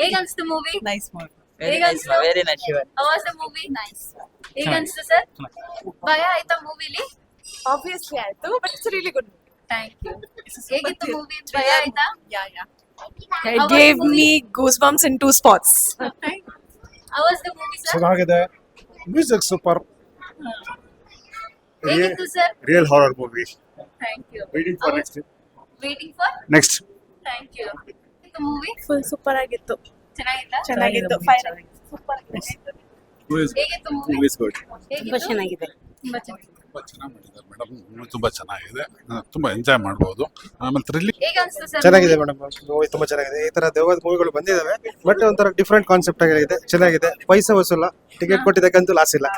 ಹೇಗ್ ಅನ್ಸ್ತು movie? Nice movie. ಹೇಗ್ ಅನ್ಸ್ತು? ವೆರಿ ನೈಸ್ ಶಿವರ್. How was the movie? Nice. ಹೇಗ್ ಅನ್ಸ್ತು ಸರ್? ಭಯ ಆಯ್ತಾ ಮೂವಿಲಿ? Obviously ಆಯ್ತು, but it's a really good movie. Thank you. ಹೇಗಿತ್ತು ಮೂವಿ? ಭಯ ಆಯ್ತಾ? Yeah. How It was gave the movie? me goosebumps in 2 spots. How was the movie sir? ಚೆನ್ನಾಗಿದೆ, ಮ್ಯೂಸಿಕ್ ಸೂಪರ್, ಹೇಗಿತ್ತು sir? Real horror movie. Thank you. Waiting for next. Waiting for next thank you. ಹೇಗಿತ್ತು movie? Full super ಆಗಿತ್ತು. ಚೆನ್ನಾಗಿತ್ತಾ? ಚೆನ್ನಾಗಿತ್ತು. Fire super ಆಗಿತ್ತು. ಹೇಗಿತ್ತು movie? Movie is good. ಹೇಗಿತ್ತು? ಚೆನ್ನಾಗಿದೆ. ತುಂಬಾ ಚೆನ್ನಾಗಿದೆ. ತುಂಬಾ ಚೆನ್ನಾಗಿ ಮಾಡಿದ್ದಾರೆ ಮೇಡಮ್, ಮೂವಿ ತುಂಬಾ ಚೆನ್ನಾಗಿದೆ, ತುಂಬಾ ಎಂಜಾಯ್ ಮಾಡಬಹುದು. ಆಮೇಲೆ ಥ್ರಿಲ್ಲಿಂಗ್ ಹೇಗ್ ಅನ್ಸ್ತು ಸರ್? ಚೆನ್ನಾಗಿದೆ ಮೇಡಮ್, ಮೂವಿ ತುಂಬಾ ಚೆನ್ನಾಗಿದೆ. ಈ ತರ ದೇವದ ಮೂವಿಗಳು ಬಂದಿದ್ದಾವೆ, ಬಟ್ ಒಂಥರ ಡಿಫ್ರೆಂಟ್ ಕಾನ್ಸೆಪ್ಟ್ ಆಗಿದೆ, ಚೆನ್ನಾಗಿದೆ. ಪೈಸೆ ವಸೂಲ, ಟಿಕೆಟ್ ಕೊಟ್ಟಿದ್ದಕ್ಕಂತೂ ಲಾಸ್ ಇಲ್ಲ.